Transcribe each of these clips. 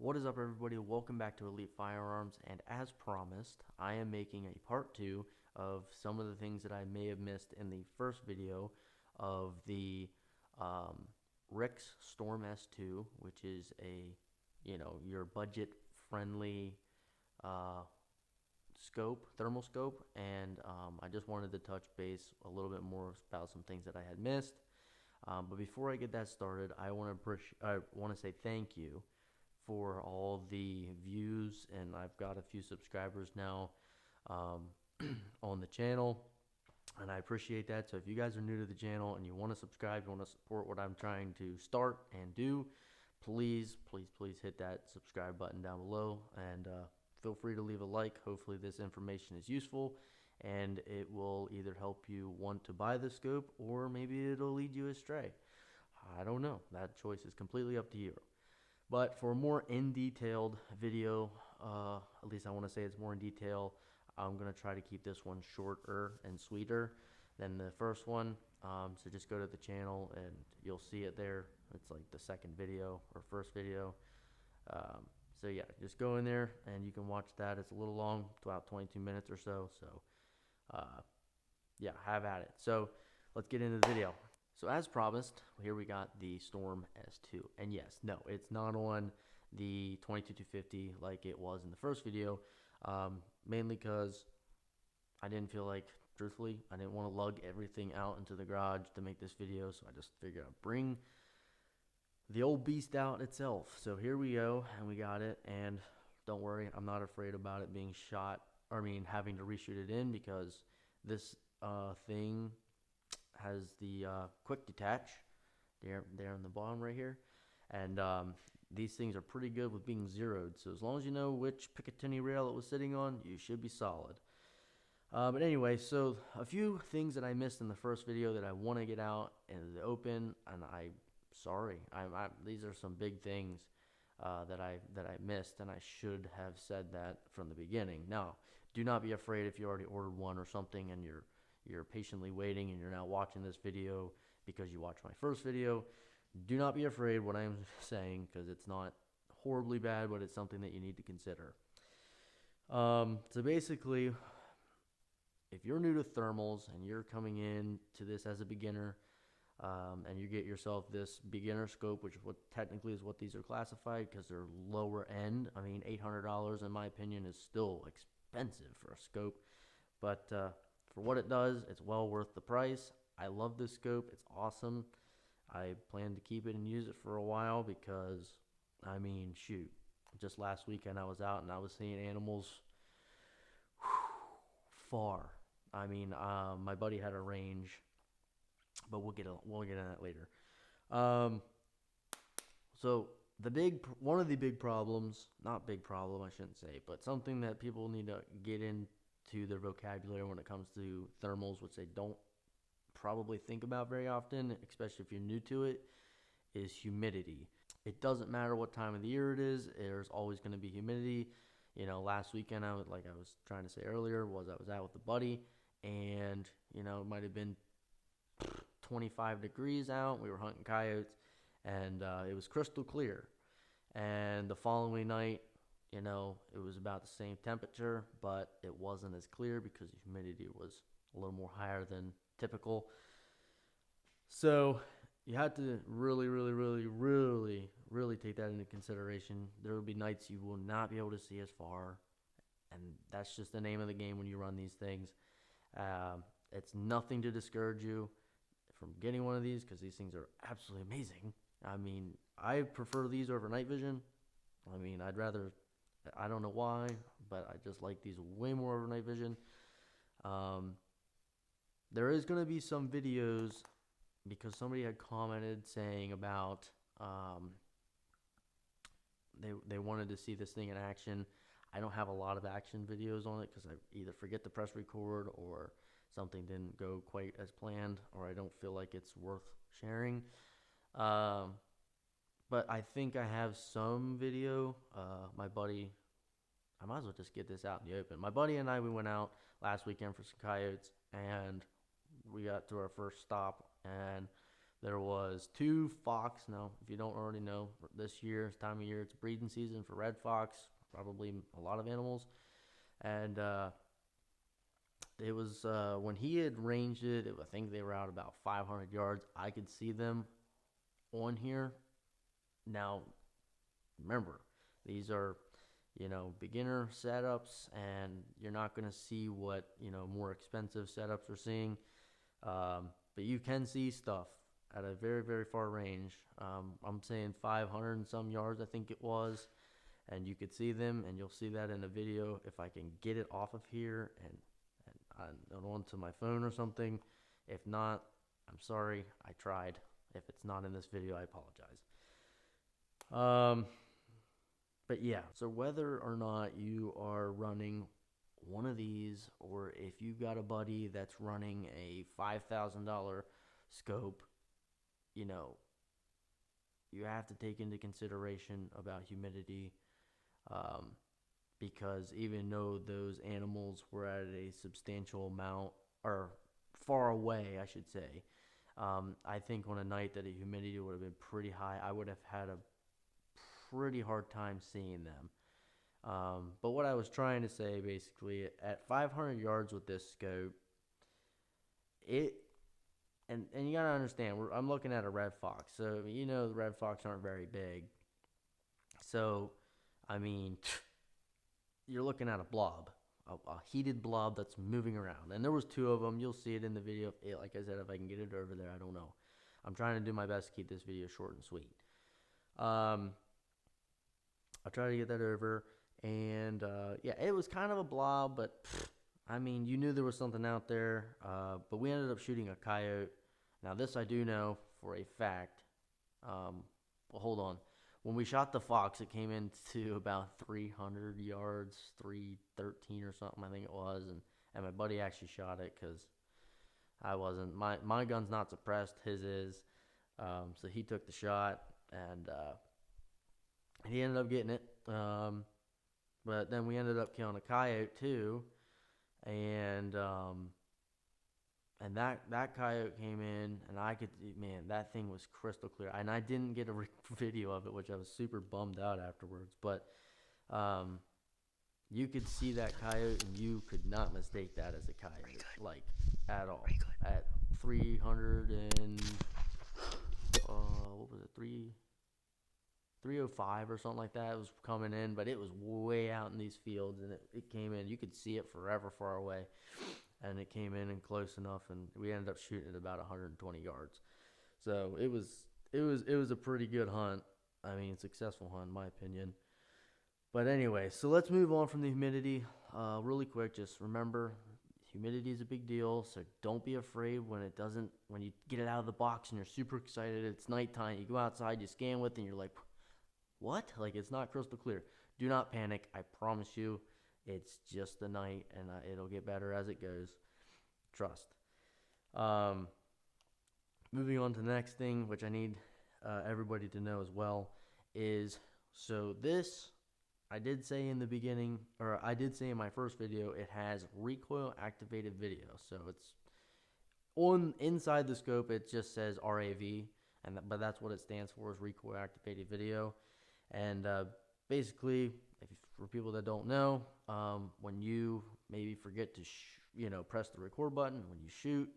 What is up, everybody? Welcome back to Elite Firearms, and as promised, I am making a part 2 of some of the things that I may have missed in the first video of the um, RIX Storm S2, which is your budget-friendly uh, thermal scope, and I just wanted to touch base a little bit more about some things that I had missed. But before I get that started, I want to say thank you for all the views, and I've got a few subscribers now um, on the channel, and I appreciate that. So if you guys are new to the channel and you want to subscribe, you want to support what I'm trying to start and do, please hit that subscribe button down below, and feel free to leave a like. Hopefully this information is useful and it will either help you want to buy the scope, or maybe it'll lead you astray. I don't know. That choice is completely up to you. But for a more in-detailed video, at least I want to say it's more in detail, I'm going to try to keep this one shorter and sweeter than the first one. So just go to the channel and you'll see it there. It's like the second video or first video. So yeah, just go in there and you can watch that. It's a little long, about 22 minutes or so. So yeah, have at it. So let's get into the video. So as promised, here we got the Storm S2. And yes, no, it's not on the 22-250 like it was in the first video, mainly because I didn't feel like, truthfully, I didn't want to lug everything out into the garage to make this video, so I just figured I'd bring the old beast out itself. So here we go, and we got it, and don't worry, I'm not afraid about it being shot, having to reshoot it in, because this thing has the quick detach there on the bottom right here, and these things are pretty good with being zeroed, so as long as you know which Picatinny rail it was sitting on, you should be solid. But anyway, so a few things that I missed in the first video that I want to get out in the open, and these are some big things that I missed, and I should have said that from the beginning. Now, do not be afraid if you already ordered one or something and you're patiently waiting and you're now watching this video because you watched my first video. Do not be afraid what I'm saying, because it's not horribly bad, but it's something that you need to consider. So basically, if you're new to thermals and you're coming in to this as a beginner, and you get yourself this beginner scope, which technically is what these are classified, because they're lower end. I mean, $800 in my opinion is still expensive for a scope, but for what it does, it's well worth the price. I love this scope. It's awesome. I plan to keep it and use it for a while because, shoot, just last weekend I was out and I was seeing animals far. My buddy had a range, but we'll get into that later. So one of the big problems, not big problem, I shouldn't say, but something that people need to get into their vocabulary when it comes to thermals, which they don't probably think about very often, especially if you're new to it, is humidity. It doesn't matter what time of the year it is, there's always going to be humidity. Last weekend, like I was trying to say earlier, I was out with a buddy, and it might have been 25 degrees out. We were hunting coyotes, and it was crystal clear. And the following night, it was about the same temperature, but it wasn't as clear because the humidity was a little more higher than typical. So you had to really take that into consideration. There will be nights you will not be able to see as far, and that's just the name of the game when you run these things. It's nothing to discourage you from getting one of these, because these things are absolutely amazing. I prefer these over night vision. I'd rather, I don't know why, but I just like these way more over night vision. There is going to be some videos, because somebody had commented saying about they wanted to see this thing in action. I don't have a lot of action videos on it because I either forget to press record, or something didn't go quite as planned, or I don't feel like it's worth sharing. But I think I have some video. My buddy, I might as well just get this out in the open. My buddy and I, we went out last weekend for some coyotes, and we got to our first stop, and There was 2 fox. Now, if you don't already know, this year, time of year, it's breeding season for red fox, probably a lot of animals. And it was when he had ranged it, I think they were out about 500 yards. I could see them on here. Now, remember, these are, beginner setups, and you're not going to see what, more expensive setups are seeing. But you can see stuff at a very, very far range. I'm saying 500 and some yards, I think it was. And you could see them, and you'll see that in a video if I can get it off of here and onto my phone or something. If not, I'm sorry, I tried. If it's not in this video, I apologize. But yeah, so whether or not you are running one of these, or if you've got a buddy that's running a $5,000 scope, you have to take into consideration about humidity, because even though those animals were at a substantial amount, or far away, I should say, I think on a night that the humidity would have been pretty high, I would have had a pretty hard time seeing them. But what I was trying to say, basically, at 500 yards with this scope, and you gotta understand, I'm looking at a red fox, so the red fox aren't very big. So, I mean, you're looking at a blob, a heated blob that's moving around, and there was 2 of them. You'll see it in the video. Like I said, if I can get it over there, I don't know. I'm trying to do my best to keep this video short and sweet. I'll try to get that over, and yeah, it was kind of a blob, but I mean, you knew there was something out there. But we ended up shooting a coyote. Now, this I do know for a fact. Well, hold on. When we shot the fox, it came into about 300 yards, 313 or something, I think it was, and my buddy actually shot it because I wasn't. My gun's not suppressed, his is, so he took the shot, and he ended up getting it. But then we ended up killing a coyote too, and that coyote came in, and that thing was crystal clear. And I didn't get a video of it, which I was super bummed out afterwards. But you could see that coyote, and you could not mistake that as a coyote, like, at all. At 300 and what was it, 305 or something like that. It was coming in, but it was way out in these fields, and it came in. You could see it forever far away. And it came in and close enough, and we ended up shooting at about 120 yards. So it was a pretty good hunt. I mean, successful hunt in my opinion. But anyway, so let's move on from the humidity really quick. Just remember, humidity is a big deal, so don't be afraid when you get it out of the box and you're super excited. It's nighttime. You go outside, you scan with it, and you're like, what? Like, it's not crystal clear. Do not panic. I promise you. It's just the night, and it'll get better as it goes. Trust. Moving on to the next thing, which I need everybody to know as well, is, so this, I did say in the beginning, or I did say in my first video, it has recoil activated video. So it's inside the scope, it just says RAV, but that's what it stands for, is recoil activated video. And basically, for people that don't know, when you maybe forget to press the record button, when you shoot,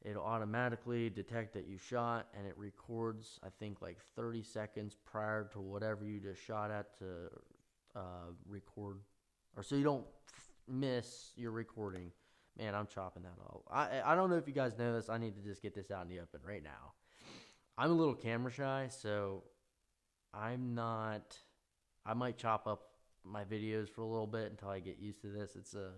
it'll automatically detect that you shot, and it records, I think, like 30 seconds prior to whatever you just shot at to record, or so you don't miss your recording. Man, I'm chopping that all. I don't know if you guys know this. I need to just get this out in the open right now. I'm a little camera shy, so I might chop up my videos for a little bit until I get used to this. It's a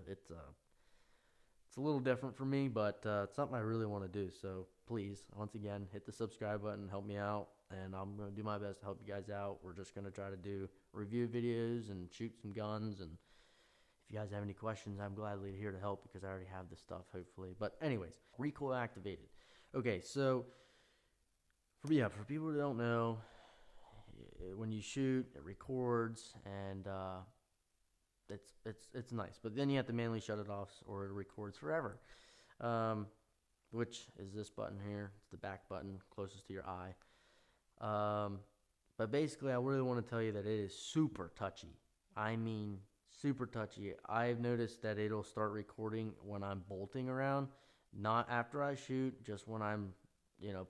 little different for me, but it's something I really want to do. So please, once again, hit the subscribe button, help me out, and I'm going to do my best to help you guys out. We're just going to try to do review videos and shoot some guns, and if you guys have any questions, I'm gladly here to help because I already have the stuff, hopefully. But anyways, recoil activated. Okay, so for people who don't know, when you shoot, it records, and it's nice. But then you have to manually shut it off, or it records forever. which is this button here. It's the back button closest to your eye. But basically, I really want to tell you that it is super touchy. I mean, super touchy. I've noticed that it'll start recording when I'm bolting around, not after I shoot, just when I'm,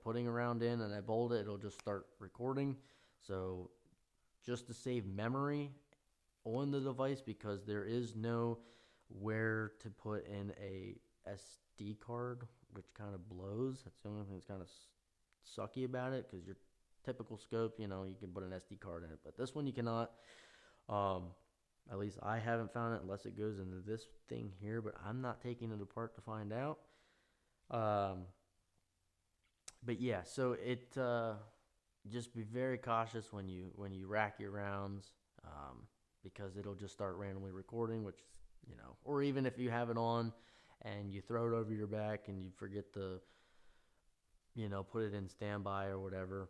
putting a round in and I bolt it, it'll just start recording. So just to save memory on the device, because there is no where to put in a SD card, which kind of blows. That's the only thing that's kind of sucky about it, because your typical scope, you can put an SD card in it, but this one you cannot. At least I haven't found it unless it goes into this thing here, but I'm not taking it apart to find out. But yeah, so it just be very cautious when you rack your rounds, because it'll just start randomly recording, which or even if you have it on and you throw it over your back and you forget to put it in standby or whatever.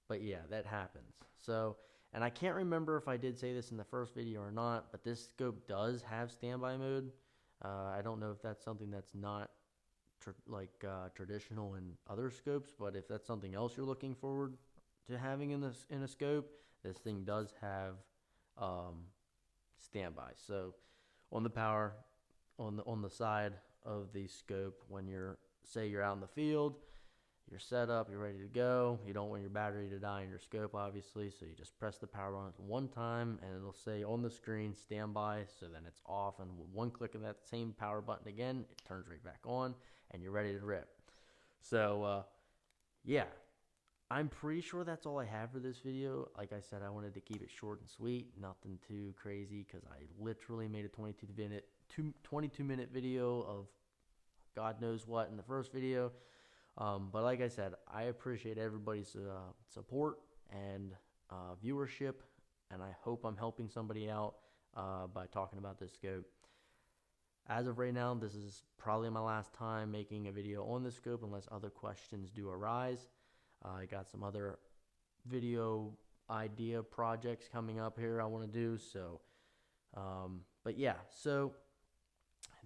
But yeah, that happens. So, and I can't remember if I did say this in the first video or not, but this scope does have standby mode. I don't know if that's something that's not traditional in other scopes, but if that's something else you're looking forward to having in a scope, this thing does have standby. So on the power, on the side of the scope, when you're out in the field, you're set up, you're ready to go. You don't want your battery to die in your scope, obviously, so you just press the power button one time and it'll say on the screen standby, so then it's off, and with one click of that same power button again, it turns right back on and you're ready to rip. So yeah, I'm pretty sure that's all I have for this video. Like I said, I wanted to keep it short and sweet, nothing too crazy, because I literally made a 22-minute video of God knows what in the first video. But like I said, I appreciate everybody's support and viewership, and I hope I'm helping somebody out by talking about this scope. As of right now, this is probably my last time making a video on this scope unless other questions do arise. I got some other video idea projects coming up here I want to do. So, but yeah, so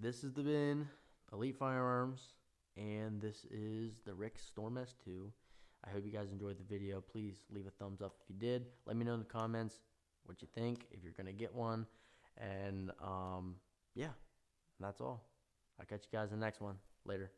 this has been Elite Firearms, and this is the RIX Storm S2. I hope you guys enjoyed the video. Please leave a thumbs up if you did. Let me know in the comments what you think, if you're going to get one. And yeah, that's all. I'll catch you guys in the next one. Later.